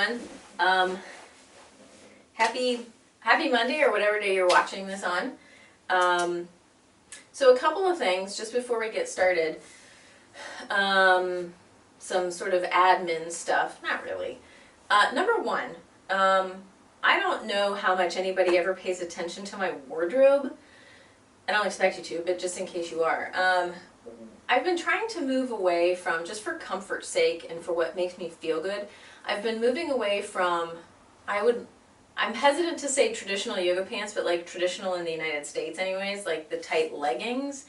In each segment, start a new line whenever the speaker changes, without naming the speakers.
doing? Happy Monday or whatever day you're watching this on. So a couple of things just before we get started. Some sort of admin stuff. Not really. Number one, I don't know how much anybody ever pays attention to my wardrobe. I don't expect you to, but just in case you are. I've been trying to move away from, just for comfort's sake and for what makes me feel good, I've been moving away from, I'm hesitant to say traditional yoga pants, but like traditional in the United States anyways, like the tight leggings.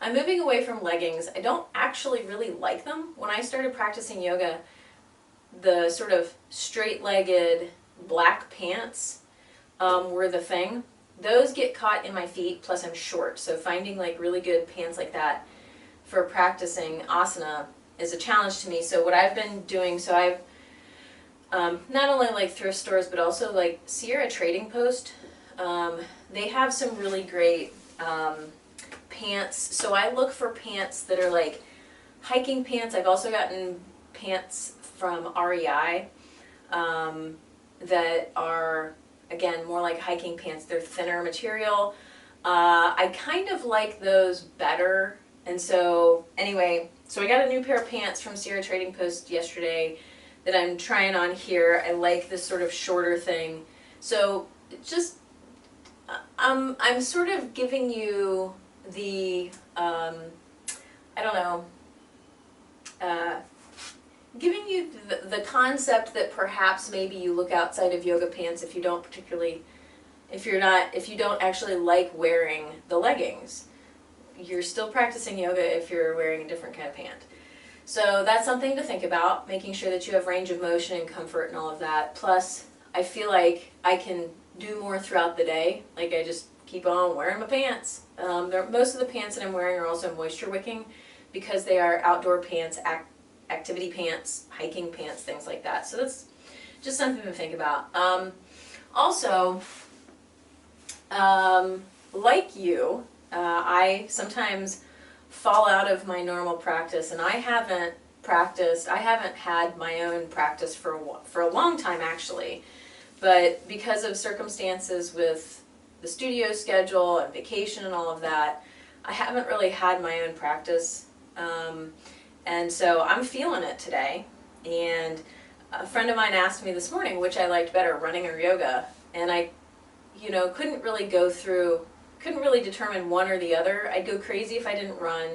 I'm moving away from leggings. I don't actually really like them. When I started practicing yoga, the sort of straight-legged black pants were the thing. Those get caught in my feet, plus I'm short, so finding like really good pants like that for practicing asana is a challenge to me. So what I've been doing, so I've not only like thrift stores, but also like Sierra Trading Post, they have some really great pants. So I look for pants that are like hiking pants. I've also gotten pants from REI that are, again, more like hiking pants. They're thinner material. I kind of like those better. And so anyway, so I got a new pair of pants from Sierra Trading Post yesterday that I'm trying on here. I like this sort of shorter thing. So just, I'm sort of giving you the, I don't know, giving you the concept that perhaps maybe you look outside of yoga pants if you don't particularly, if you don't actually like wearing the leggings. You're still practicing yoga if you're wearing a different kind of pant. So that's something to think about, making sure that you have range of motion and comfort and all of that. Plus, I feel like I can do more throughout the day. Like I just keep on wearing my pants. Most of the pants that I'm wearing are also moisture wicking because they are outdoor pants, activity pants, hiking pants, things like that. So that's just something to think about. Also, like you, I sometimes fall out of my normal practice, and I haven't had my own practice for a long time actually, but because of circumstances with the studio schedule and vacation and all of that, I haven't really had my own practice, and so I'm feeling it today. And a friend of mine asked me this morning which I liked better, running or yoga, and I couldn't really determine one or the other. I'd go crazy if I didn't run,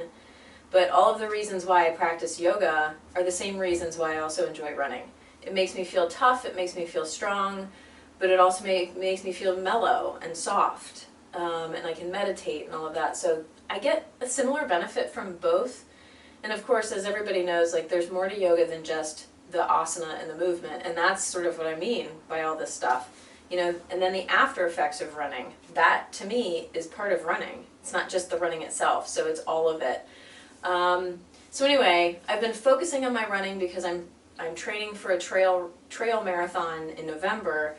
but all of the reasons why I practice yoga are the same reasons why I also enjoy running. It makes me feel tough, it makes me feel strong, but it also makes me feel mellow and soft, and I can meditate and all of that. So I get a similar benefit from both. And of course, as everybody knows, like there's more to yoga than just the asana and the movement, and that's sort of what I mean by all this stuff. And then the after effects of running, that to me is part of running. It's not just the running itself, so it's all of it. So anyway, I've been focusing on my running because I'm training for a trail marathon in November,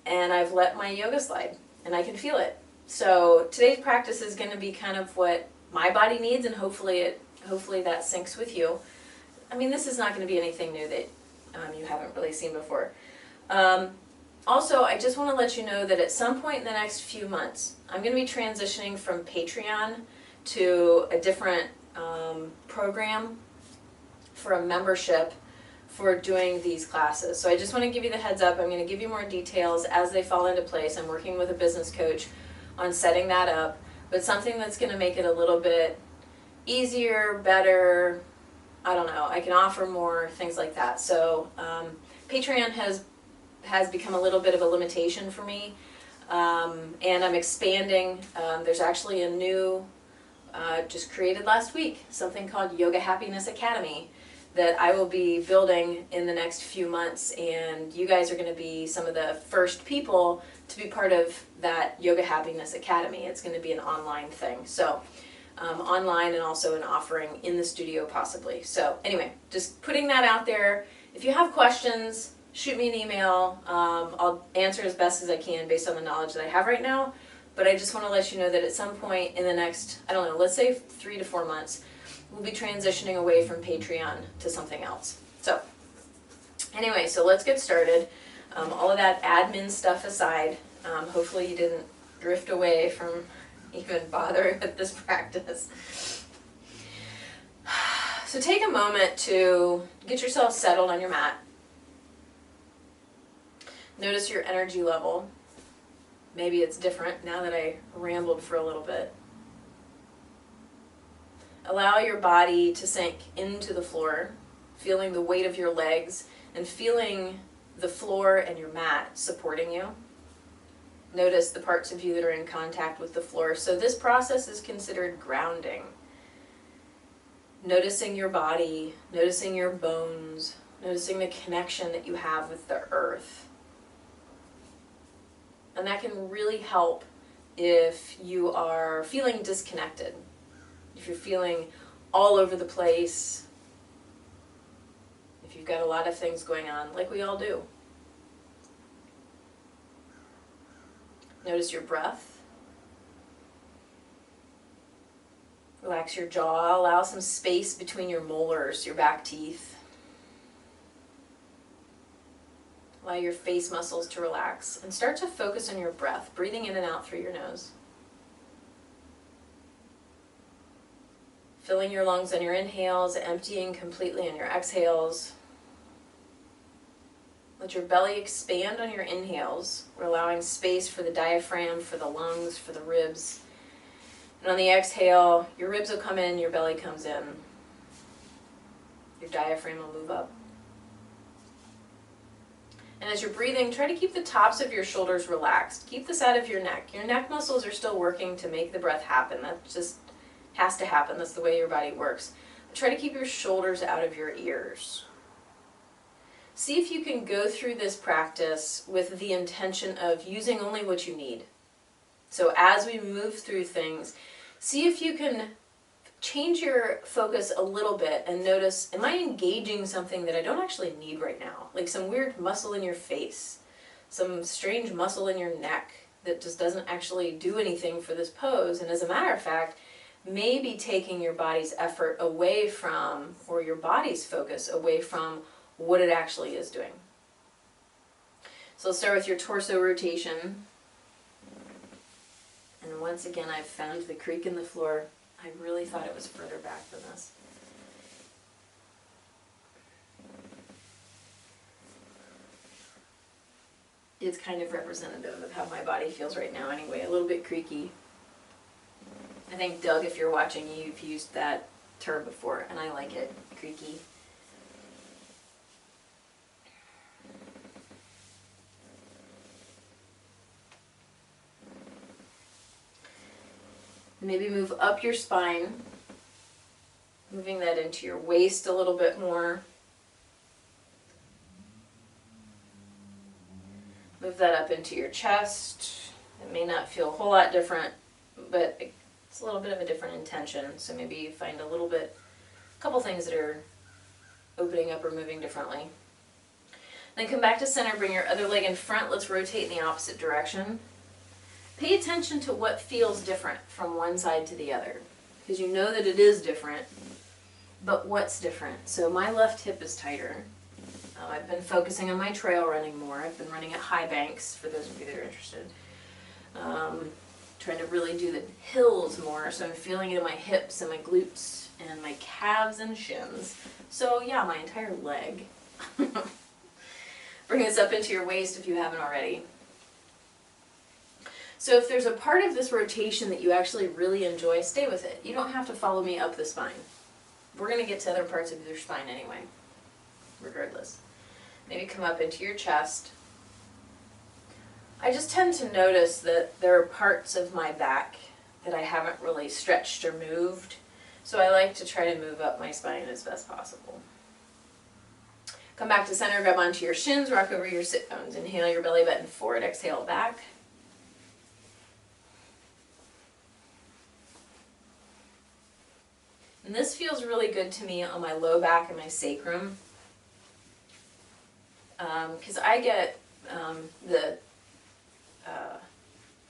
and I've let my yoga slide, and I can feel it. So today's practice is going to be kind of what my body needs, and hopefully that syncs with you. I mean, this is not going to be anything new that you haven't really seen before. Also, I just want to let you know that at some point in the next few months, I'm going to be transitioning from Patreon to a different program for a membership for doing these classes. So I just want to give you the heads up. I'm going to give you more details as they fall into place. I'm working with a business coach on setting that up, but something that's going to make it a little bit easier, better, I don't know, I can offer more, things like that. So Patreon has become a little bit of a limitation for me, and I'm expanding. There's actually a new, just created last week, something called Yoga Happiness Academy that I will be building in the next few months, and you guys are going to be some of the first people to be part of that Yoga Happiness Academy. It's going to be an online thing, so online and also an offering in the studio possibly. So anyway, just putting that out there. If you have questions, shoot me an email. I'll answer as best as I can based on the knowledge that I have right now. But I just want to let you know that at some point in the next, I don't know, let's say 3 to 4 months, we'll be transitioning away from Patreon to something else. So Anyway, so let's get started. All of that admin stuff aside, hopefully you didn't drift away from even bothering with this practice. So take a moment to get yourself settled on your mat. Notice your energy level. Maybe it's different now that I rambled for a little bit. Allow your body to sink into the floor, feeling the weight of your legs and feeling the floor and your mat supporting you. Notice the parts of you that are in contact with the floor. So this process is considered grounding. Noticing your body, noticing your bones, noticing the connection that you have with the earth. And that can really help if you are feeling disconnected, if you're feeling all over the place, if you've got a lot of things going on, like we all do. Notice your breath. Relax your jaw, allow some space between your molars, your back teeth. Allow your face muscles to relax and start to focus on your breath, breathing in and out through your nose. Filling your lungs on your inhales, emptying completely on your exhales. Let your belly expand on your inhales. We're allowing space for the diaphragm, for the lungs, for the ribs. And on the exhale, your ribs will come in, your belly comes in. Your diaphragm will move up. And as you're breathing, try to keep the tops of your shoulders relaxed. Keep the side of your neck. Your neck muscles are still working to make the breath happen. That just has to happen. That's the way your body works. But try to keep your shoulders out of your ears. See if you can go through this practice with the intention of using only what you need. So as we move through things, see if you can change your focus a little bit and notice, am I engaging something that I don't actually need right now? Like some weird muscle in your face, some strange muscle in your neck that just doesn't actually do anything for this pose. And as a matter of fact, maybe taking your body's effort away from, or your body's focus away from what it actually is doing. So let's start with your torso rotation. And once again, I've found the creak in the floor. I really thought it was further back than this. It's kind of representative of how my body feels right now anyway, a little bit creaky. I think, Doug, if you're watching, you've used that term before, and I like it, creaky. Maybe move up your spine, moving that into your waist a little bit more. Move that up into your chest. It may not feel a whole lot different, but it's a little bit of a different intention. So maybe you find a couple things that are opening up or moving differently. Then come back to center, bring your other leg in front. Let's rotate in the opposite direction. Pay attention to what feels different from one side to the other, because you know that it is different, but what's different? So my left hip is tighter. I've been focusing on my trail running more. I've been running at high banks, for those of you that are interested. Trying to really do the hills more, so I'm feeling it in my hips and my glutes and my calves and shins. So yeah, my entire leg. Bring this up into your waist if you haven't already. So if there's a part of this rotation that you actually really enjoy, stay with it. You don't have to follow me up the spine. We're going to get to other parts of your spine anyway, regardless. Maybe come up into your chest. I just tend to notice that there are parts of my back that I haven't really stretched or moved, so I like to try to move up my spine as best possible. Come back to center, grab onto your shins, rock over your sit bones. Inhale your belly button forward, exhale back. And this feels really good to me on my low back and my sacrum, because I get a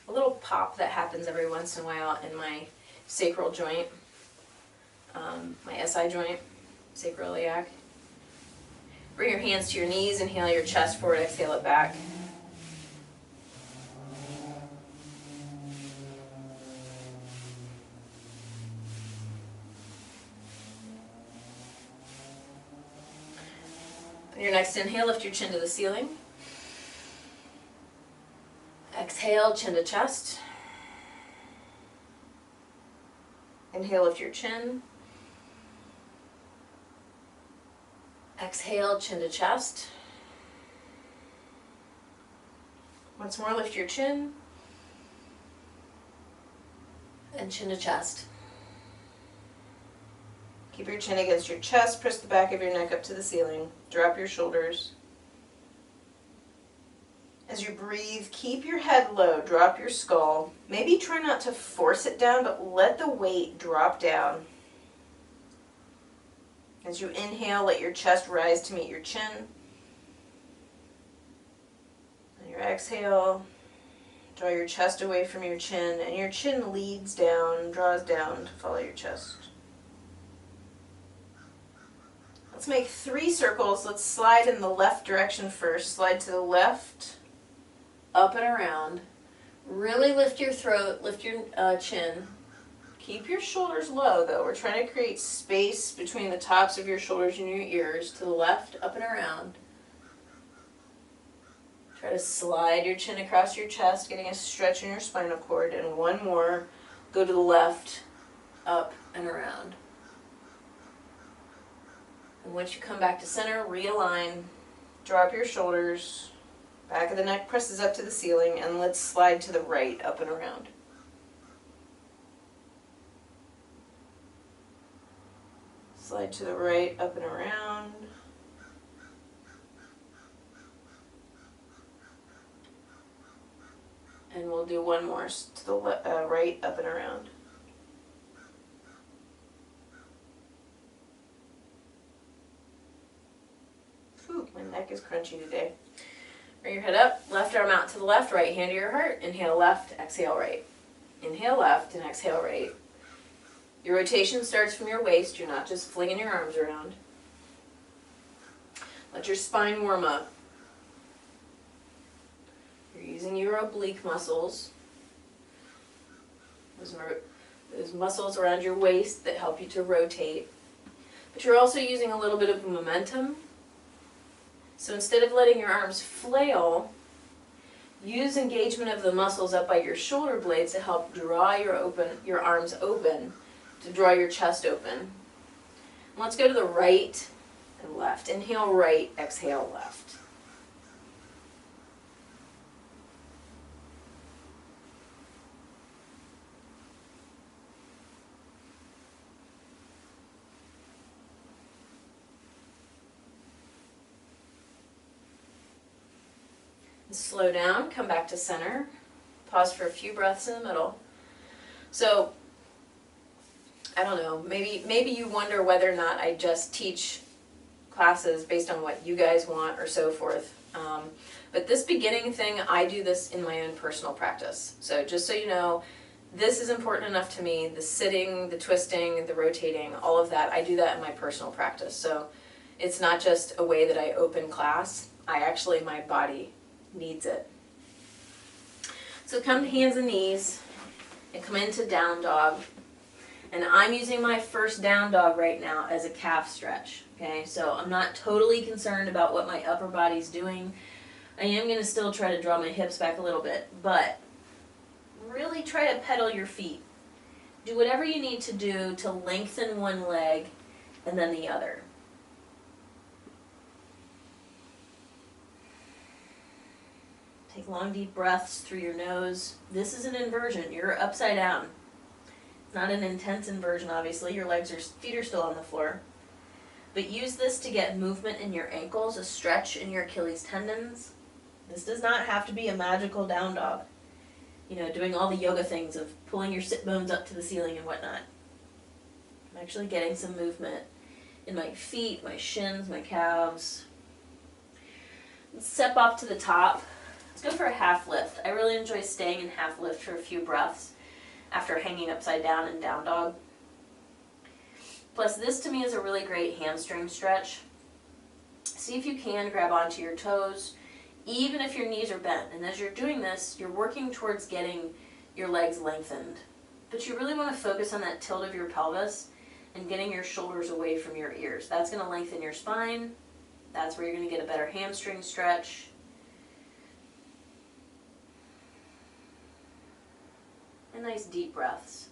little pop that happens every once in a while in my sacral joint, my SI joint, sacroiliac. Bring your hands to your knees, inhale your chest forward, exhale it back. On your next inhale, lift your chin to the ceiling. Exhale, chin to chest. Inhale, lift your chin. Exhale, chin to chest. Once more, lift your chin. And chin to chest. Keep your chin against your chest, press the back of your neck up to the ceiling. Drop your shoulders. As you breathe, keep your head low, drop your skull. Maybe try not to force it down, but let the weight drop down. As you inhale, let your chest rise to meet your chin. On your exhale, draw your chest away from your chin, and your chin leads down, draws down to follow your chest. Let's make 3 circles. Let's slide in the left direction first. Slide to the left, up and around. Really lift your throat, lift your chin. Keep your shoulders low though. We're trying to create space between the tops of your shoulders and your ears. To the left, up and around. Try to slide your chin across your chest, getting a stretch in your spinal cord. And one more. Go to the left, up and around. And once you come back to center, realign, drop your shoulders, back of the neck presses up to the ceiling, and let's slide to the right, up and around. Slide to the right, up and around. And we'll do one more to the right, up and around. Whew, my neck is crunchy today. Bring your head up, left arm out to the left, right hand to your heart. Inhale left, exhale right. Inhale left and exhale right. Your rotation starts from your waist. You're not just flinging your arms around. Let your spine warm up. You're using your oblique muscles. Those muscles around your waist that help you to rotate. But you're also using a little bit of momentum. So instead of letting your arms flail, use engagement of the muscles up by your shoulder blades to help draw your arms open, to draw your chest open. And let's go to the right and left. Inhale right, exhale left. Slow down, come back to center, pause for a few breaths in the middle. So, I don't know, maybe you wonder whether or not I just teach classes based on what you guys want or so forth. But this beginning thing, I do this in my own personal practice. So just so you know, this is important enough to me, the sitting, the twisting, the rotating, all of that, I do that in my personal practice. So it's not just a way that I open class, my body needs it. So come to hands and knees and come into down dog. And I'm using my first down dog right now as a calf stretch. Okay, so I'm not totally concerned about what my upper body's doing. I am going to still try to draw my hips back a little bit, but really try to pedal your feet. Do whatever you need to do to lengthen one leg and then the other. Take long, deep breaths through your nose. This is an inversion. You're upside down. It's not an intense inversion, obviously. Your feet are still on the floor. But use this to get movement in your ankles, a stretch in your Achilles tendons. This does not have to be a magical down dog. You know, doing all the yoga things of pulling your sit bones up to the ceiling and whatnot. I'm actually getting some movement in my feet, my shins, my calves. Let's step up to the top. Let's go for a half lift. I really enjoy staying in half lift for a few breaths after hanging upside down in down dog. Plus, this to me is a really great hamstring stretch. See if you can grab onto your toes, even if your knees are bent. And as you're doing this, you're working towards getting your legs lengthened. But you really want to focus on that tilt of your pelvis and getting your shoulders away from your ears. That's going to lengthen your spine. That's where you're going to get a better hamstring stretch. And nice deep breaths.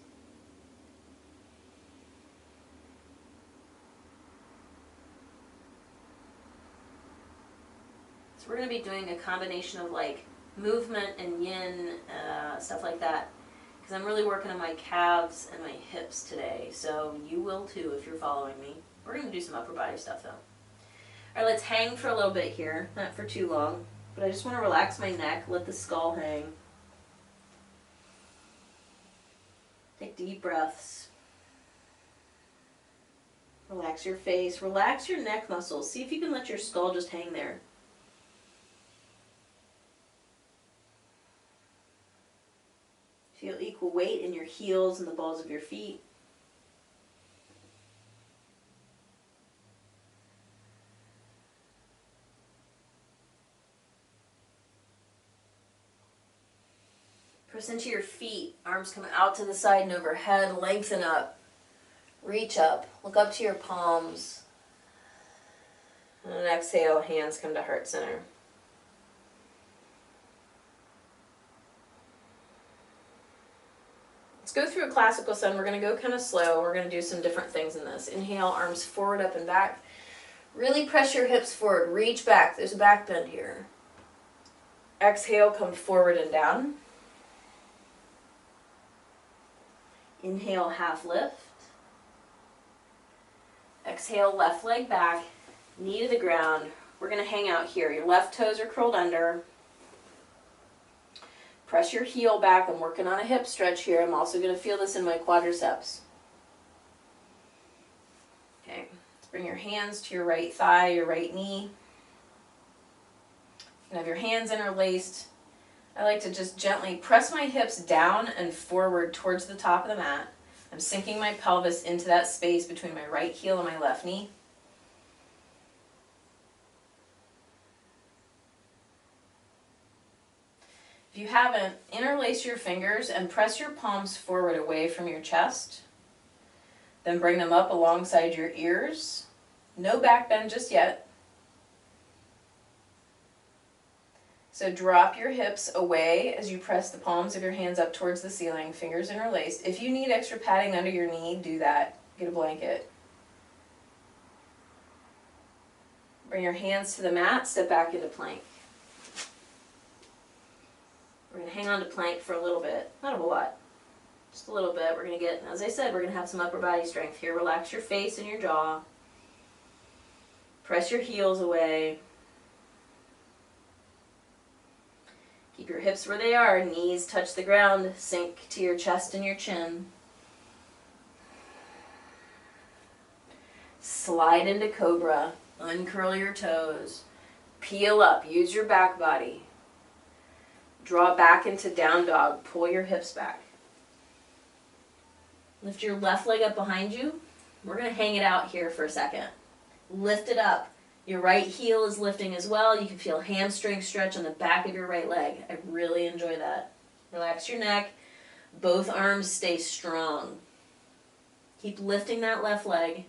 So we're going to be doing a combination of like movement and yin, stuff like that. Because I'm really working on my calves and my hips today. So you will too if you're following me. We're going to do some upper body stuff though. All right, let's hang for a little bit here. Not for too long. But I just want to relax my neck, let the skull hang. Take deep breaths. Relax your face. Relax your neck muscles. See if you can let your skull just hang there. Feel equal weight in your heels and the balls of your feet. Press into your feet. Arms come out to the side and overhead. Lengthen up. Reach up. Look up to your palms. And exhale, hands come to heart center. Let's go through a classical sun. We're going to go kind of slow. We're going to do some different things in this. Inhale, arms forward, up and back. Really press your hips forward. Reach back. There's a back bend here. Exhale, come forward and down. Inhale, half lift. Exhale, left leg back, knee to the ground. We're going to hang out here. Your left toes are curled under. Press your heel back. I'm working on a hip stretch here. I'm also going to feel this in my quadriceps. Okay, let's bring your hands to your right thigh, your right knee. And have your hands interlaced. I like to just gently press my hips down and forward towards the top of the mat. I'm sinking my pelvis into that space between my right heel and my left knee. If you haven't, interlace your fingers and press your palms forward away from your chest. Then bring them up alongside your ears. No back bend just yet. So drop your hips away as you press the palms of your hands up towards the ceiling, fingers interlaced. If you need extra padding under your knee, do that. Get a blanket. Bring your hands to the mat, step back into plank. We're going to hang on to plank for a little bit, not a whole lot, just a little bit. We're going to get, as I said, we're going to have some upper body strength here. Relax your face and your jaw. Press your heels away. Keep your hips where they are, knees touch the ground, sink to your chest and your chin. Slide into cobra, uncurl your toes, peel up, use your back body. Draw back into down dog, pull your hips back. Lift your left leg up behind you. We're going to hang it out here for a second. Lift it up. Your right heel is lifting as well. You can feel hamstring stretch on the back of your right leg. I really enjoy that. Relax your neck. Both arms stay strong. Keep lifting that left leg.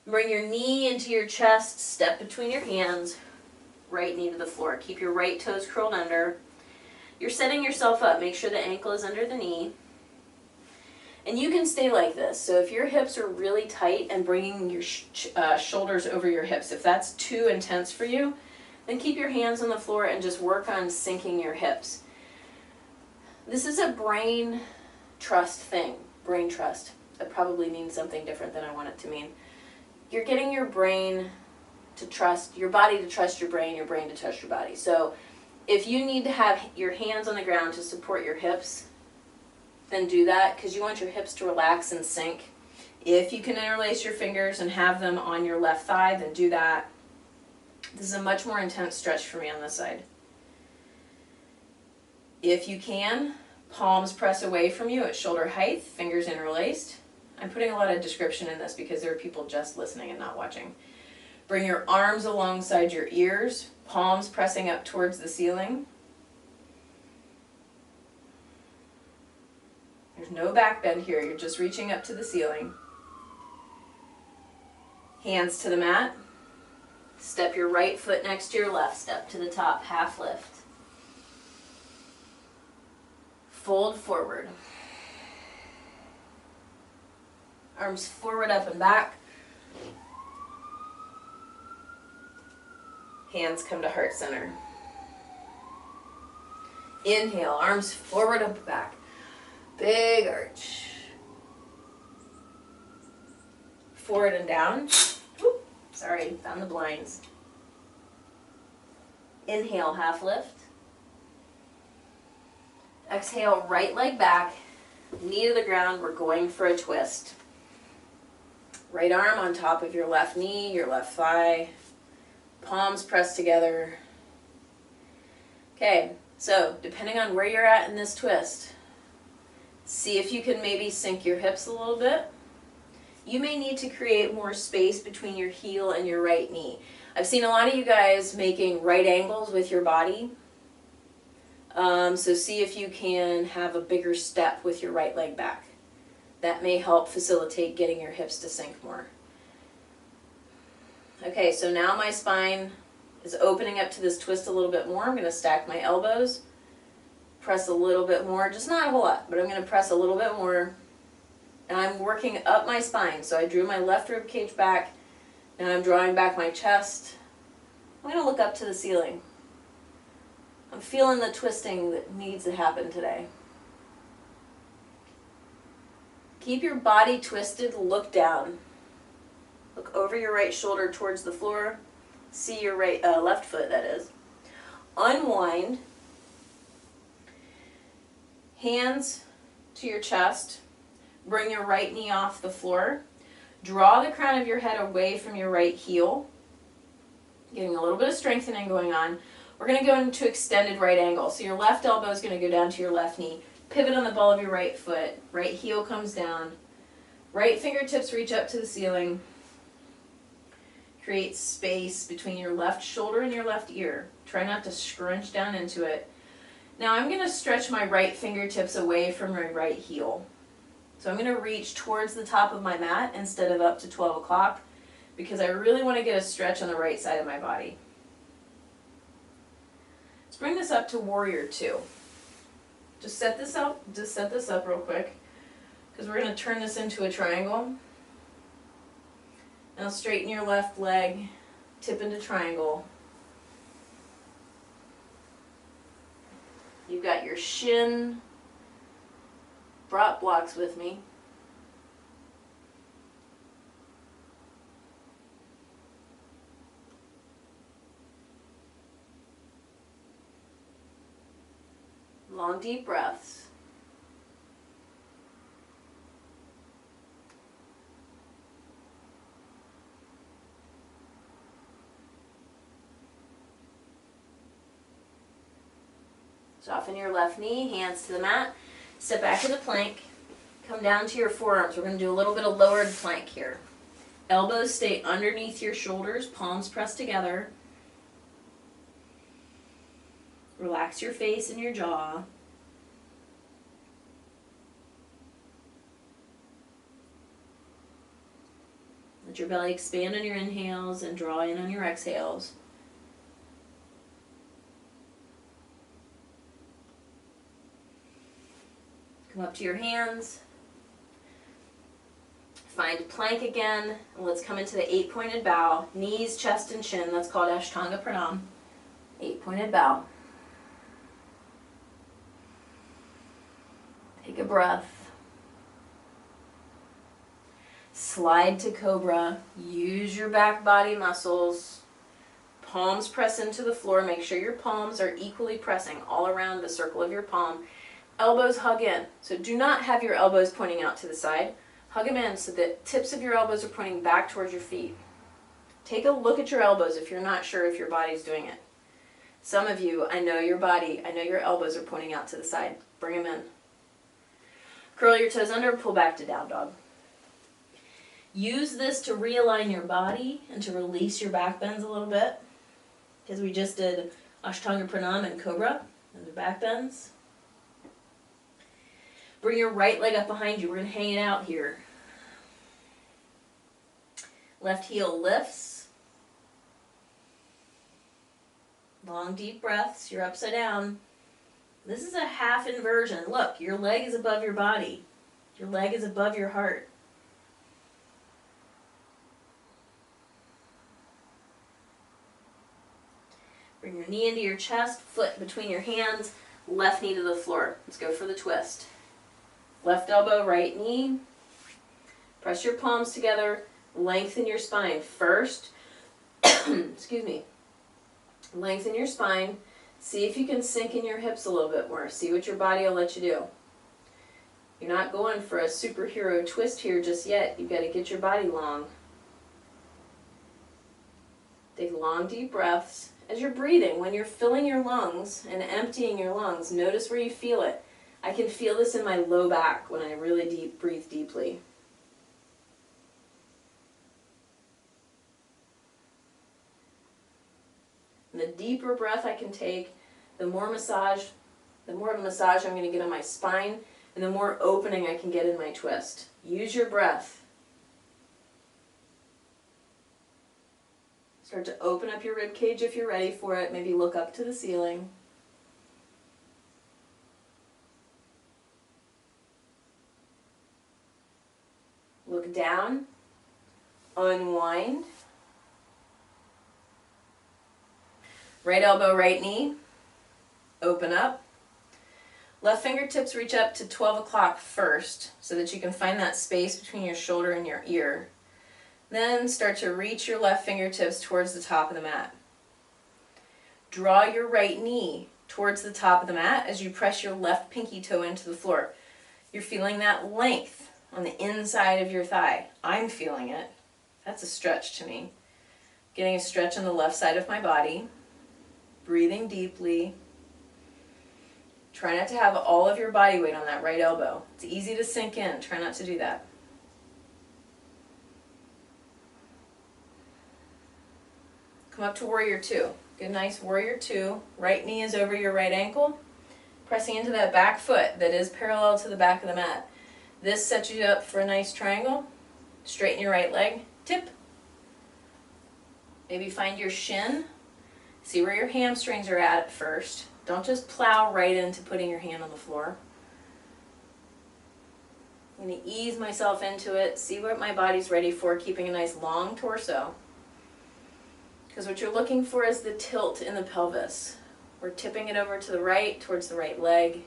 Bring your knee into your chest. Step between your hands. Right knee to the floor. Keep your right toes curled under. You're setting yourself up. Make sure the ankle is under the knee. And you can stay like this. So if your hips are really tight and bringing your shoulders over your hips, if that's too intense for you, then keep your hands on the floor and just work on sinking your hips. This is a brain trust thing. Brain trust. That probably means something different than I want it to mean. You're getting your brain to trust, your body to trust your brain to trust your body. So if you need to have your hands on the ground to support your hips, then do that, because you want your hips to relax and sink. If you can interlace your fingers and have them on your left thigh, then do that. This is a much more intense stretch for me on this side. If you can, palms press away from you at shoulder height, fingers interlaced. I'm putting a lot of description in this because there are people just listening and not watching. Bring your arms alongside your ears, palms pressing up towards the ceiling. There's no back bend here, you're just reaching up to the ceiling. Hands to the mat. Step your right foot next to your left, step to the top, half lift. Fold forward. Arms forward, up and back. Hands come to heart center. Inhale, arms forward, up and back. Big arch. Forward and down. Whoop, sorry, found the blinds. Inhale, half lift. Exhale, right leg back, knee to the ground. We're going for a twist. Right arm on top of your left knee, your left thigh. Palms pressed together. Okay, so depending on where you're at in this twist, see if you can maybe sink your hips a little bit. You may need to create more space between your heel and your right knee. I've seen a lot of you guys making right angles with your body. So see if you can have a bigger step with your right leg back. That may help facilitate getting your hips to sink more. Okay, so now my spine is opening up to this twist a little bit more. I'm going to stack my elbows, press a little bit more, just not a whole lot, but I'm going to press a little bit more. And I'm working up my spine. So I drew my left rib cage back. Now I'm drawing back my chest. I'm going to look up to the ceiling. I'm feeling the twisting that needs to happen today. Keep your body twisted, look down. Look over your right shoulder towards the floor. See your left foot, that is. Unwind. Hands to your chest. Bring your right knee off the floor. Draw the crown of your head away from your right heel. Getting a little bit of strengthening going on. We're going to go into extended right angle. So your left elbow is going to go down to your left knee. Pivot on the ball of your right foot. Right heel comes down. Right fingertips reach up to the ceiling. Create space between your left shoulder and your left ear. Try not to scrunch down into it. Now I'm going to stretch my right fingertips away from my right heel. So I'm going to reach towards the top of my mat instead of up to 12 o'clock because I really want to get a stretch on the right side of my body. Let's bring this up to Warrior Two. Just set this up real quick because we're going to turn this into a triangle. Now straighten your left leg, tip into triangle. You've got your shin brought blocks with me. Long deep breaths. Soften your left knee, hands to the mat. Step back to the plank. Come down to your forearms. We're going to do a little bit of lowered plank here. Elbows stay underneath your shoulders, palms pressed together. Relax your face and your jaw. Let your belly expand on your inhales and draw in on your exhales. Come up to your hands. Find plank again. And let's come into the 8-pointed bow. Knees, chest, and chin. That's called Ashtanga Pranam. 8-pointed bow. Take a breath. Slide to cobra. Use your back body muscles. Palms press into the floor. Make sure your palms are equally pressing all around the circle of your palm. Elbows hug in. So do not have your elbows pointing out to the side. Hug them in so that tips of your elbows are pointing back towards your feet. Take a look at your elbows if you're not sure if your body's doing it. Some of you, I know your body, I know your elbows are pointing out to the side. Bring them in. Curl your toes under, pull back to down dog. Use this to realign your body and to release your back bends a little bit, because we just did Ashtanga Pranam and Cobra, and the back bends. Bring your right leg up behind you. We're going to hang it out here. Left heel lifts. Long, deep breaths. You're upside down. This is a half inversion. Look, your leg is above your body. Your leg is above your heart. Bring your knee into your chest, foot between your hands, left knee to the floor. Let's go for the twist. Left elbow, right knee. Press your palms together, lengthen your spine. First, excuse me, lengthen your spine. See if you can sink in your hips a little bit more. See what your body will let you do. You're not going for a superhero twist here just yet. You've got to get your body long. Take long, deep breaths. As you're breathing, when you're filling your lungs and emptying your lungs, notice where you feel it. I can feel this in my low back when I really breathe deeply. And the deeper breath I can take, the more massage I'm going to get on my spine, and the more opening I can get in my twist. Use your breath. Start to open up your rib cage if you're ready for it. Maybe look up to the ceiling. Look down. Unwind. Right elbow, right knee. Open up. Left fingertips reach up to 12 o'clock first so that you can find that space between your shoulder and your ear. Then start to reach your left fingertips towards the top of the mat. Draw your right knee towards the top of the mat as you press your left pinky toe into the floor. You're feeling that length on the inside of your thigh. I'm feeling it. That's a stretch to me. Getting a stretch on the left side of my body. Breathing deeply. Try not to have all of your body weight on that right elbow. It's easy to sink in. Try not to do that. Come up to Warrior Two. Good, nice Warrior Two. Right knee is over your right ankle. Pressing into that back foot that is parallel to the back of the mat. This sets you up for a nice triangle. Straighten your right leg. Tip. Maybe find your shin. See where your hamstrings are at first. Don't just plow right into putting your hand on the floor. I'm going to ease myself into it. See what my body's ready for, keeping a nice long torso. Because what you're looking for is the tilt in the pelvis. We're tipping it over to the right, towards the right leg.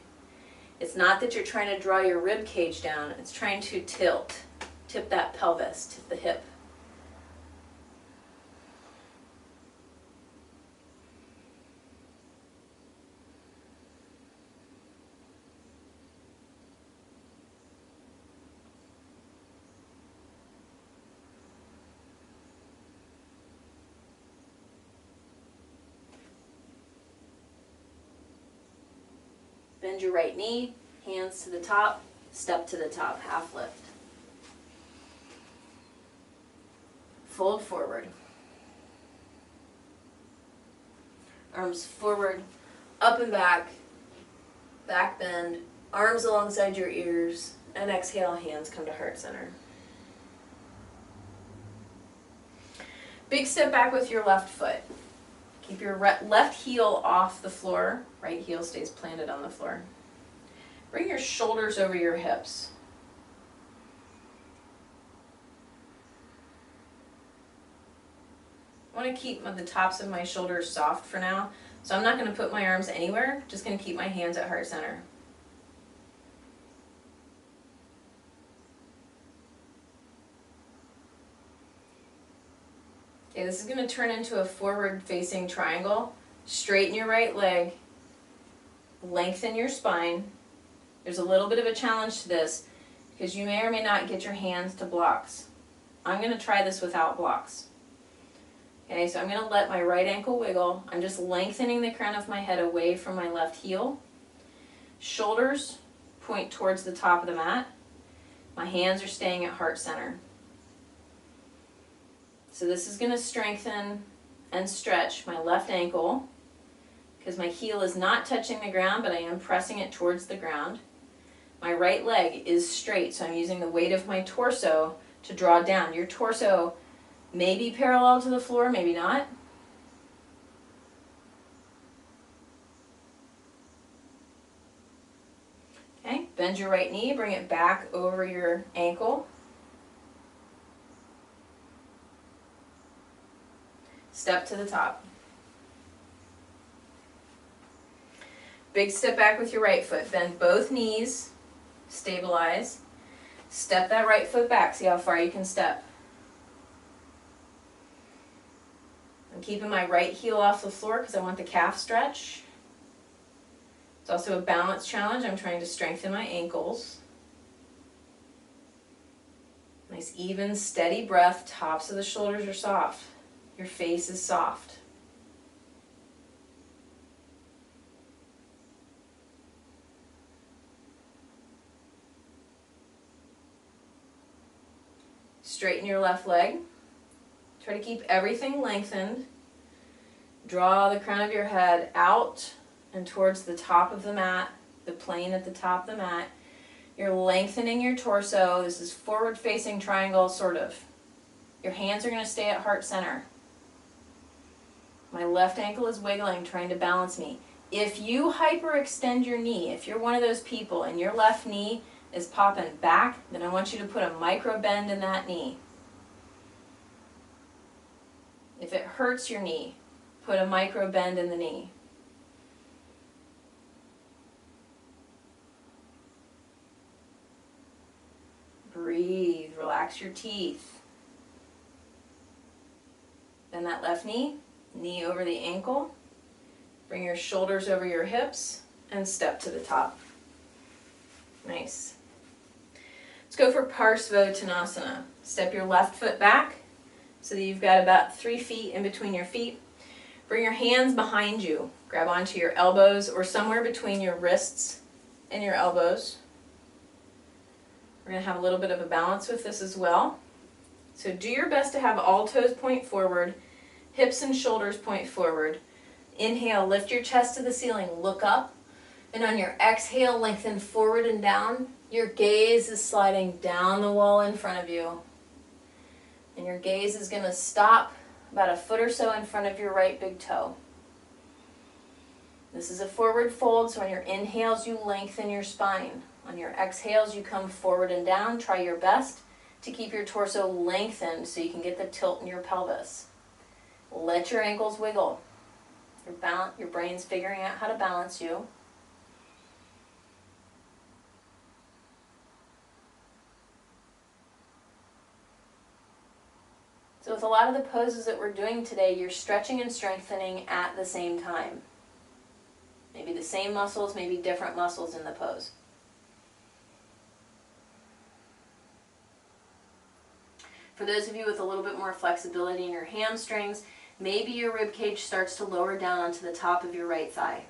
It's not that you're trying to draw your rib cage down. It's trying to tilt. Tip that pelvis, tip the hip. Bend your right knee, hands to the top, step to the top, half lift. Fold forward. Arms forward, up and back bend, arms alongside your ears, and exhale, hands come to heart center. Big step back with your left foot. Keep your left heel off the floor, right heel stays planted on the floor. Bring your shoulders over your hips. I want to keep the tops of my shoulders soft for now, so I'm not going to put my arms anywhere, just going to keep my hands at heart center. Okay, this is going to turn into a forward-facing triangle. Straighten your right leg, lengthen your spine. There's a little bit of a challenge to this because you may or may not get your hands to blocks. I'm going to try this without blocks. Okay, so I'm going to let my right ankle wiggle. I'm just lengthening the crown of my head away from my left heel. Shoulders point towards the top of the mat. My hands are staying at heart center. So this is going to strengthen and stretch my left ankle because my heel is not touching the ground, but I am pressing it towards the ground. My right leg is straight, so I'm using the weight of my torso to draw down. Your torso may be parallel to the floor, maybe not. Okay, bend your right knee, bring it back over your ankle. Step to the top. Big step back with your right foot. Bend both knees, stabilize. Step that right foot back, see how far you can step. I'm keeping my right heel off the floor because I want the calf stretch. It's also a balance challenge. I'm trying to strengthen my ankles. Nice even, steady breath. Tops of the shoulders are soft. Your face is soft. Straighten your left leg. Try to keep everything lengthened. Draw the crown of your head out and towards the top of the mat, the plane at the top of the mat. You're lengthening your torso. This is forward facing triangle, sort of. Your hands are going to stay at heart center. My left ankle is wiggling, trying to balance me. If you hyperextend your knee, if you're one of those people and your left knee is popping back, then I want you to put a micro bend in that knee. If it hurts your knee, put a micro bend in the knee. Breathe, relax your teeth. Bend that left knee, knee over the ankle. Bring your shoulders over your hips and step to the top. Nice. Let's go for Parsvottanasana. Step your left foot back so that you've got about 3 feet in between your feet. Bring your hands behind you. Grab onto your elbows or somewhere between your wrists and your elbows. We're going to have a little bit of a balance with this as well. So do your best to have all toes point forward, hips and shoulders point forward. Inhale, lift your chest to the ceiling, look up, and on your exhale, lengthen forward and down. Your gaze is sliding down the wall in front of you. And your gaze is going to stop about a foot or so in front of your right big toe. This is a forward fold, so on your inhales, you lengthen your spine. On your exhales, you come forward and down. Try your best to keep your torso lengthened so you can get the tilt in your pelvis. Let your ankles wiggle. Your brain's figuring out how to balance you. So with a lot of the poses that we're doing today, you're stretching and strengthening at the same time. Maybe the same muscles, maybe different muscles in the pose. For those of you with a little bit more flexibility in your hamstrings, maybe your rib cage starts to lower down onto the top of your right thigh.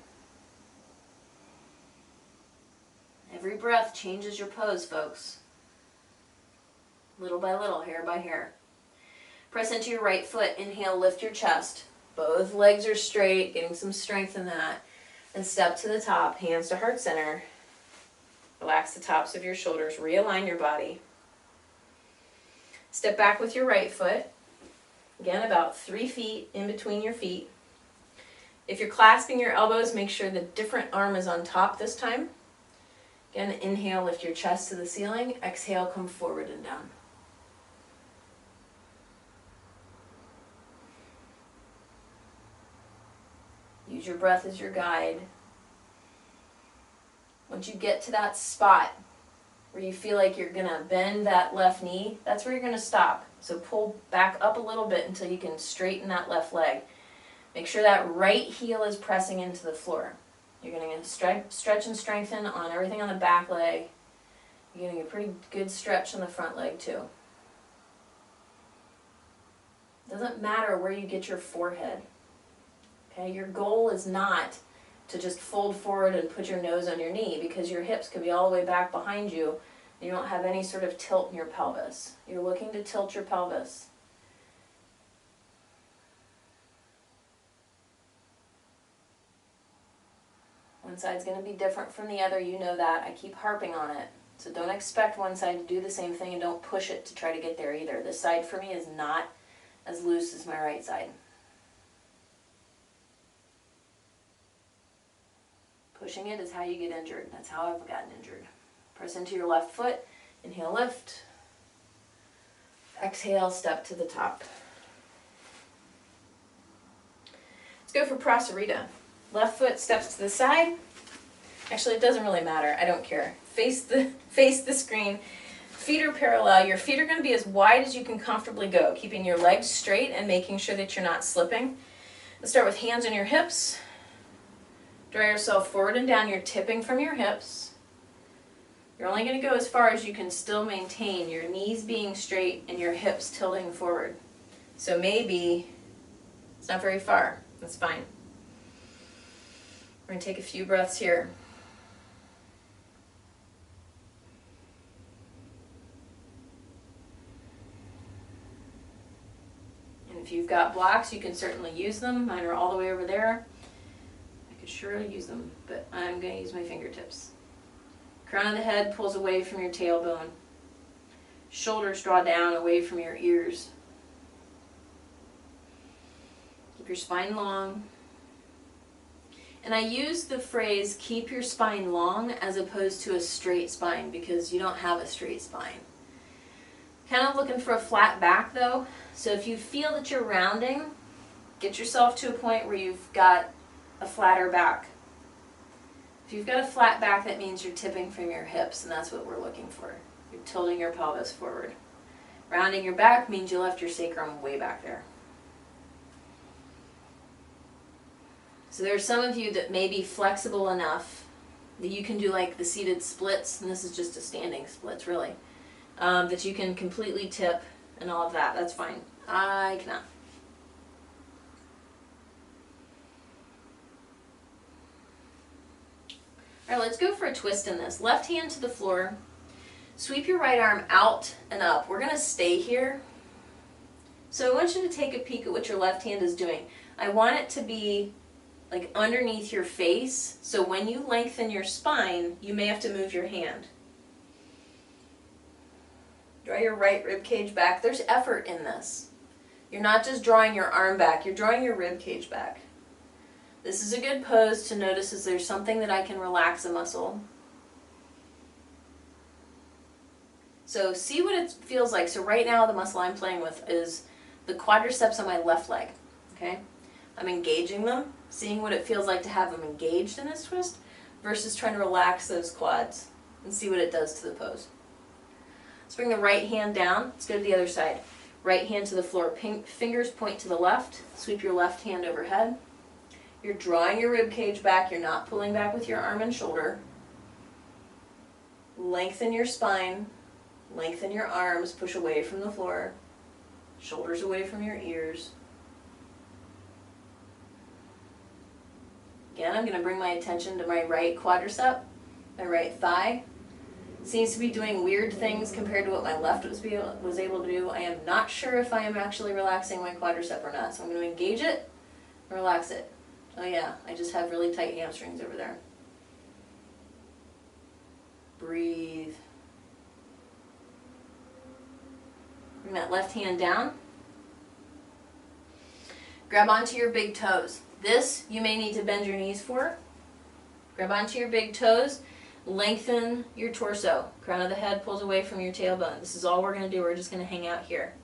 Every breath changes your pose, folks. Little by little, hair by hair. Press into your right foot. Inhale, lift your chest. Both legs are straight, getting some strength in that. And step to the top, hands to heart center. Relax the tops of your shoulders. Realign your body. Step back with your right foot. Again, about 3 feet in between your feet. If you're clasping your elbows, make sure the different arm is on top this time. Again, inhale, lift your chest to the ceiling. Exhale, come forward and down. Use your breath as your guide. Once you get to that spot where you feel like you're going to bend that left knee, that's where you're going to stop. So pull back up a little bit until you can straighten that left leg. Make sure that right heel is pressing into the floor. You're going to stretch and strengthen on everything on the back leg. You're getting a pretty good stretch on the front leg too. It doesn't matter where you get your forehead. Okay, your goal is not to just fold forward and put your nose on your knee, because your hips could be all the way back behind you and you don't have any sort of tilt in your pelvis. You're looking to tilt your pelvis. One side's going to be different from the other, you know that. I keep harping on it. So don't expect one side to do the same thing, and don't push it to try to get there either. This side for me is not as loose as my right side. Pushing it is how you get injured. That's how I've gotten injured. Press into your left foot, inhale, lift. Exhale, step to the top. Let's go for Prasarita. Left foot steps to the side. Actually, it doesn't really matter. I don't care. Face the screen. Feet are parallel. Your feet are going to be as wide as you can comfortably go, keeping your legs straight and making sure that you're not slipping. Let's start with hands on your hips. Draw yourself forward and down. You're tipping from your hips. You're only going to go as far as you can still maintain your knees being straight and your hips tilting forward. So maybe it's not very far. That's fine. We're going to take a few breaths here. And if you've got blocks, you can certainly use them. Mine are all the way over there. I could surely use them, but I'm going to use my fingertips. Crown of the head pulls away from your tailbone. Shoulders draw down away from your ears. Keep your spine long. And I use the phrase, keep your spine long, as opposed to a straight spine, because you don't have a straight spine. Kind of looking for a flat back though. So if you feel that you're rounding, get yourself to a point where you've got a flatter back. If you've got a flat back, that means you're tipping from your hips, and that's what we're looking for. You're tilting your pelvis forward. Rounding your back means you left your sacrum way back there. So there are some of you that may be flexible enough that you can do like the seated splits, and this is just a standing splits really, that you can completely tip and all of that. That's fine. I cannot. All right, let's go for a twist in this. Left hand to the floor. Sweep your right arm out and up. We're going to stay here. So I want you to take a peek at what your left hand is doing. I want it to be like underneath your face, so when you lengthen your spine, you may have to move your hand. Draw your right rib cage back. There's effort in this. You're not just drawing your arm back, you're drawing your rib cage back. This is a good pose to notice is there's something that I can relax a muscle. So see what it feels like. So right now the muscle I'm playing with is the quadriceps on my left leg. Okay? I'm engaging them, seeing what it feels like to have them engaged in this twist versus trying to relax those quads and see what it does to the pose. Let's bring the right hand down. Let's go to the other side. Right hand to the floor. Fingers point to the left. Sweep your left hand overhead. You're drawing your rib cage back. You're not pulling back with your arm and shoulder. Lengthen your spine. Lengthen your arms. Push away from the floor. Shoulders away from your ears. Again, I'm going to bring my attention to my right quadricep, my right thigh. It seems to be doing weird things compared to what my left was able to do. I am not sure if I am actually relaxing my quadricep or not, so I'm going to engage it and relax it. Oh yeah, I just have really tight hamstrings over there. Breathe. Bring that left hand down. Grab onto your big toes. This you may need to bend your knees for. Grab onto your big toes. Lengthen your torso. Crown of the head pulls away from your tailbone. This is all we're going to do. We're just going to hang out here.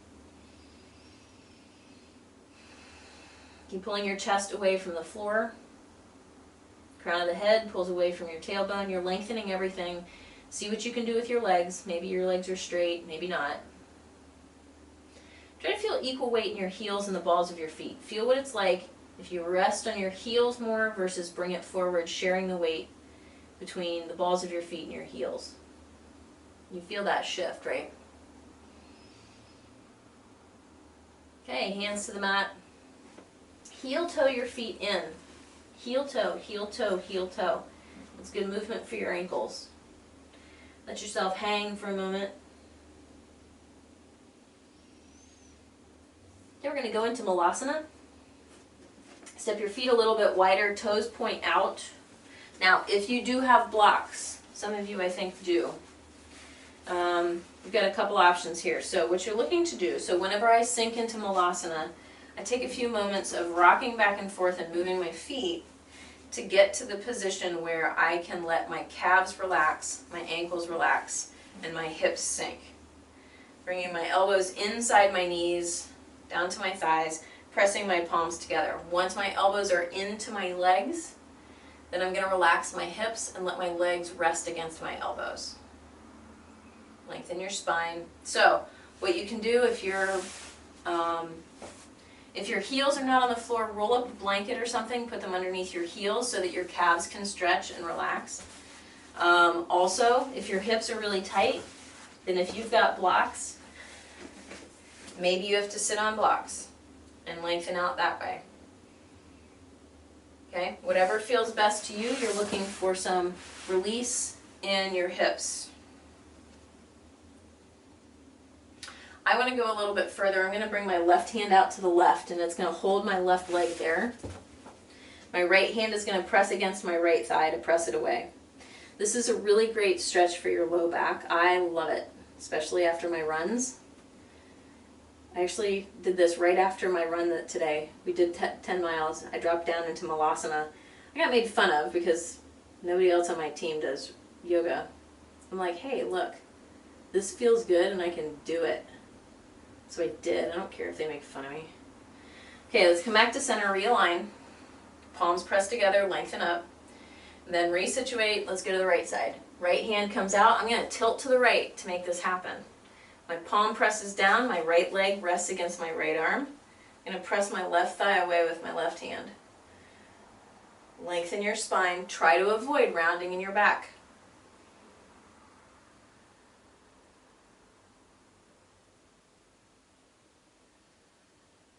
Keep pulling your chest away from the floor. Crown of the head pulls away from your tailbone. You're lengthening everything. See what you can do with your legs. Maybe your legs are straight, maybe not. Try to feel equal weight in your heels and the balls of your feet. Feel what it's like if you rest on your heels more versus bring it forward, sharing the weight between the balls of your feet and your heels. You feel that shift, right? Okay, hands to the mat. Heel toe your feet in. Heel toe, heel toe, heel toe. It's good movement for your ankles. Let yourself hang for a moment. Okay, we're going to go into Malasana. Step your feet a little bit wider, toes point out. Now, if you do have blocks, some of you I think do, you've got a couple options here. So what you're looking to do, so whenever I sink into Malasana, I take a few moments of rocking back and forth and moving my feet to get to the position where I can let my calves relax, my ankles relax, and my hips sink. Bringing my elbows inside my knees, down to my thighs, pressing my palms together. Once my elbows are into my legs, then I'm going to relax my hips and let my legs rest against my elbows. Lengthen your spine. So what you can do if your heels are not on the floor, roll up a blanket or something, put them underneath your heels so that your calves can stretch and relax. Also, if your hips are really tight, then if you've got blocks, maybe you have to sit on blocks and lengthen out that way. Okay, whatever feels best to you, you're looking for some release in your hips. I want to go a little bit further. I'm going to bring my left hand out to the left, and it's going to hold my left leg there. My right hand is going to press against my right thigh to press it away. This is a really great stretch for your low back. I love it, especially after my runs. I actually did this right after my run today. We did 10 miles. I dropped down into Malasana. I got made fun of because nobody else on my team does yoga. I'm like, hey, look, this feels good and I can do it. So I did. I don't care if they make fun of me. Okay, let's come back to center, realign. Palms pressed together, lengthen up. Then resituate. Let's go to the right side. Right hand comes out. I'm going to tilt to the right to make this happen. My palm presses down. My right leg rests against my right arm. I'm going to press my left thigh away with my left hand. Lengthen your spine. Try to avoid rounding in your back.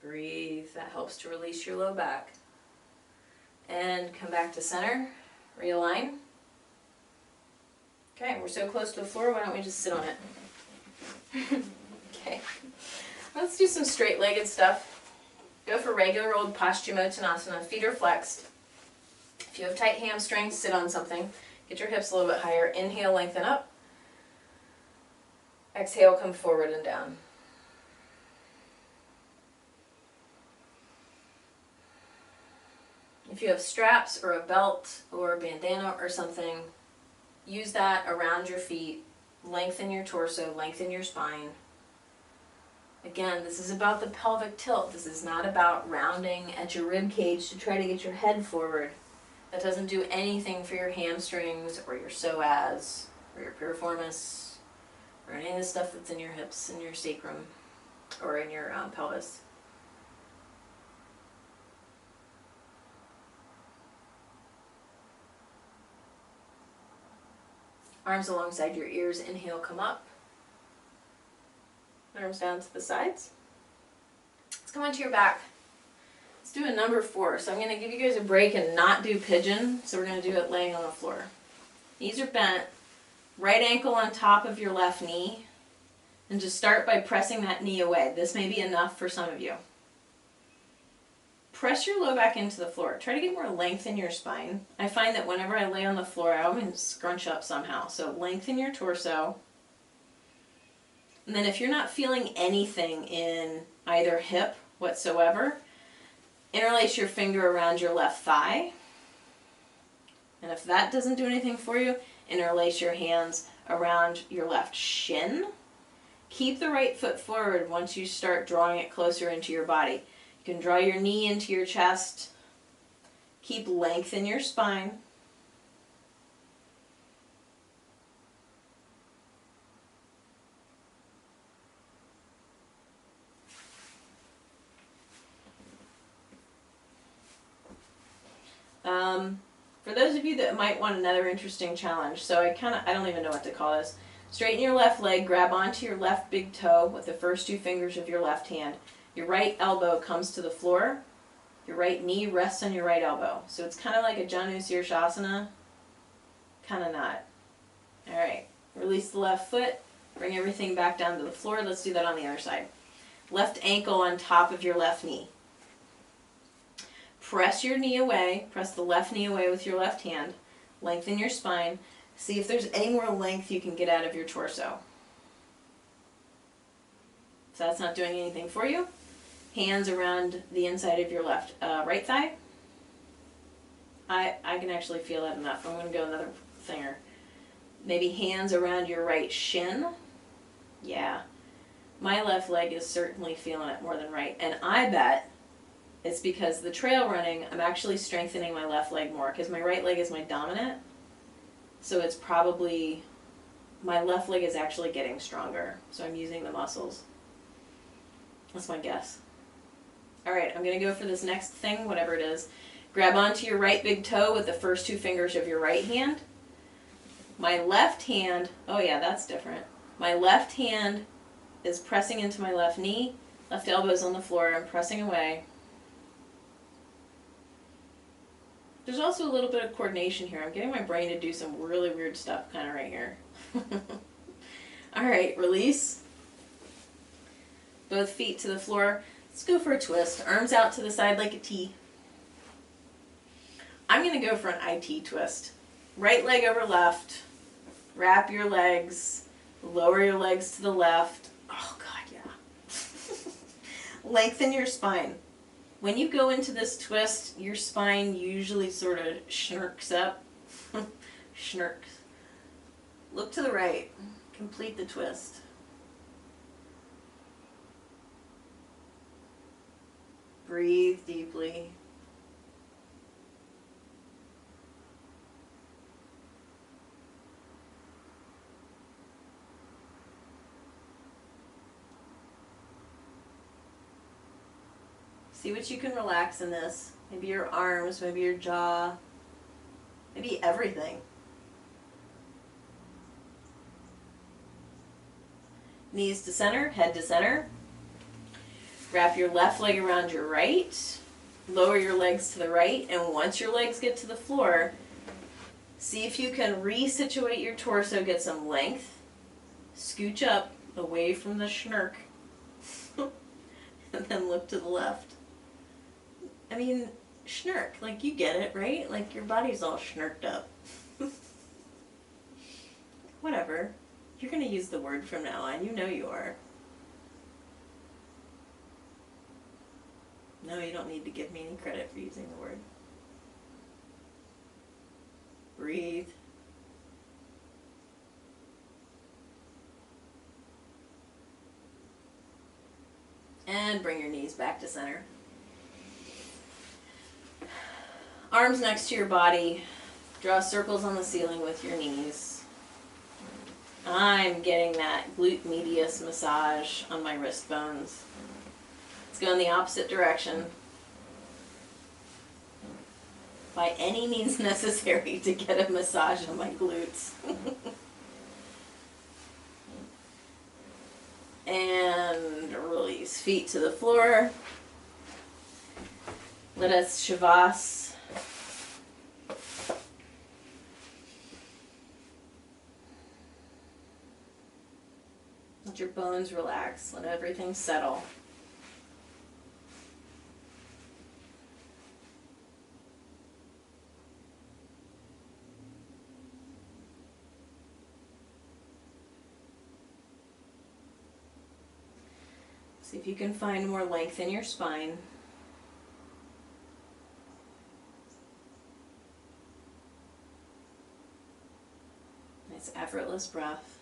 Breathe. That helps to release your low back. And come back to center. Realign. Okay, we're so close to the floor, why don't we just sit on it? Okay. Let's do some straight-legged stuff. Go for regular old Paschimottanasana. Feet are flexed. If you have tight hamstrings, sit on something. Get your hips a little bit higher. Inhale, lengthen up. Exhale, come forward and down. If you have straps or a belt or a bandana or something, use that around your feet. Lengthen your torso, lengthen your spine. Again, this is about the pelvic tilt. This is not about rounding at your rib cage to try to get your head forward. That doesn't do anything for your hamstrings or your psoas or your piriformis or any of the stuff that's in your hips and your sacrum or in your pelvis. Arms alongside your ears. Inhale, come up. Arms down to the sides. Let's come onto your back. Let's do a number 4. So I'm going to give you guys a break and not do pigeon. So we're going to do it laying on the floor. Knees are bent. Right ankle on top of your left knee. And just start by pressing that knee away. This may be enough for some of you. Press your low back into the floor. Try to get more length in your spine. I find that whenever I lay on the floor, I always scrunch up somehow. So lengthen your torso. And then if you're not feeling anything in either hip whatsoever, interlace your finger around your left thigh. And if that doesn't do anything for you, interlace your hands around your left shin. Keep the right foot forward once you start drawing it closer into your body. You can draw your knee into your chest. Keep length in your spine. For those of you that might want another interesting challenge, so I don't even know what to call this. Straighten your left leg, grab onto your left big toe with the first 2 fingers of your left hand. Your right elbow comes to the floor. Your right knee rests on your right elbow. So it's kind of like a Janu Shirshasana. Kind of not. Alright, release the left foot. Bring everything back down to the floor. Let's do that on the other side. Left ankle on top of your left knee. Press your knee away. Press the left knee away with your left hand. Lengthen your spine. See if there's any more length you can get out of your torso. If that's not doing anything for you, hands around the inside of your right thigh. I can actually feel that enough. I'm going to go another finger. Maybe hands around your right shin. Yeah. My left leg is certainly feeling it more than right. And I bet it's because the trail running, I'm actually strengthening my left leg more because my right leg is my dominant. So it's probably, my left leg is actually getting stronger. So I'm using the muscles. That's my guess. All right, I'm going to go for this next thing, whatever it is. Grab onto your right big toe with the first 2 fingers of your right hand. My left hand, oh yeah, that's different. My left hand is pressing into my left knee. Left elbow's on the floor. I'm pressing away. There's also a little bit of coordination here. I'm getting my brain to do some really weird stuff kind of right here. All right, release. Both feet to the floor. Let's go for a twist. Arms out to the side like a T. I'm going to go for an IT twist. Right leg over left. Wrap your legs. Lower your legs to the left. Oh, God, yeah. Lengthen your spine. When you go into this twist, your spine usually sort of snirks up. Snirks. Look to the right. Complete the twist. Breathe deeply. See what you can relax in this. Maybe your arms, maybe your jaw, maybe everything. Knees to center, head to center. Wrap your left leg around your right. Lower your legs to the right, and once your legs get to the floor, see if you can resituate your torso, get some length. Scooch up away from the schnurk. And then look to the left. I mean, schnurk, like you get it, right? Like your body's all schnurked up. Whatever. You're going to use the word from now on. You know you are. No, you don't need to give me any credit for using the word. Breathe. And bring your knees back to center. Arms next to your body. Draw circles on the ceiling with your knees. I'm getting that glute medius massage on my wrist bones. Let's go in the opposite direction. By any means necessary to get a massage on my glutes. And release. Feet to the floor. Let us shavas. Let your bones relax. Let everything settle. See if you can find more length in your spine. Nice effortless breath.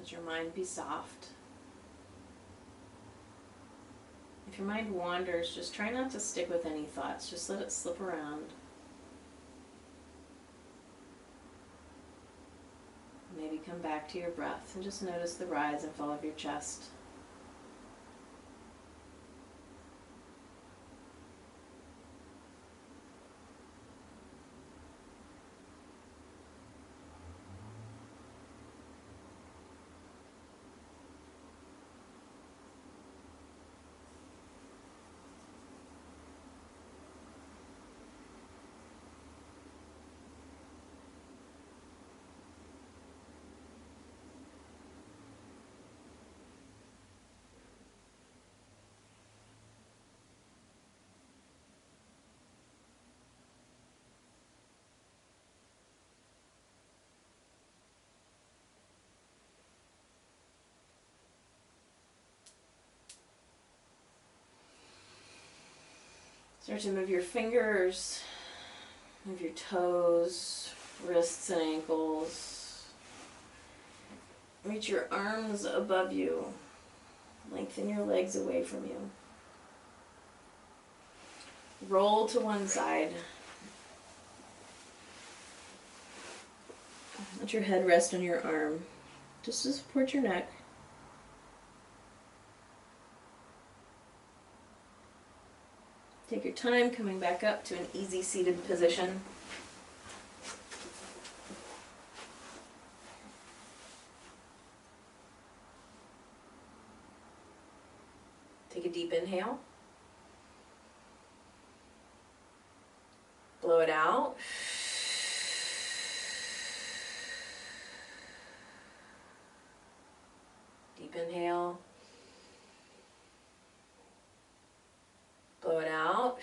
Let your mind be soft. If your mind wanders, just try not to stick with any thoughts. Just let it slip around. Maybe come back to your breath and just notice the rise and fall of your chest. Start to move your fingers, move your toes, wrists and ankles. Reach your arms above you. Lengthen your legs away from you. Roll to one side. Let your head rest on your arm, just to support your neck. Take your time coming back up to an easy seated position. Take a deep inhale. Blow it out. Deep inhale. Blow it out.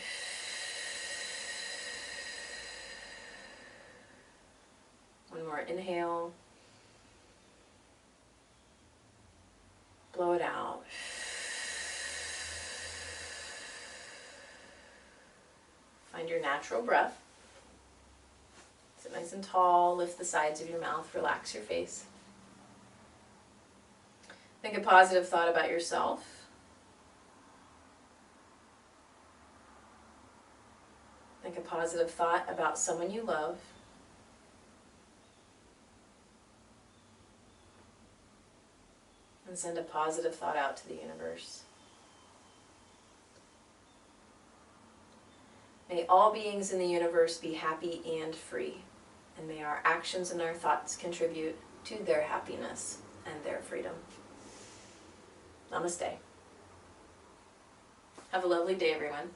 One more inhale. Blow it out. Find your natural breath. Sit nice and tall. Lift the sides of your mouth. Relax your face. Think a positive thought about yourself. Think a positive thought about someone you love. And send a positive thought out to the universe. May all beings in the universe be happy and free, and may our actions and our thoughts contribute to their happiness and their freedom. Namaste. Have a lovely day, everyone.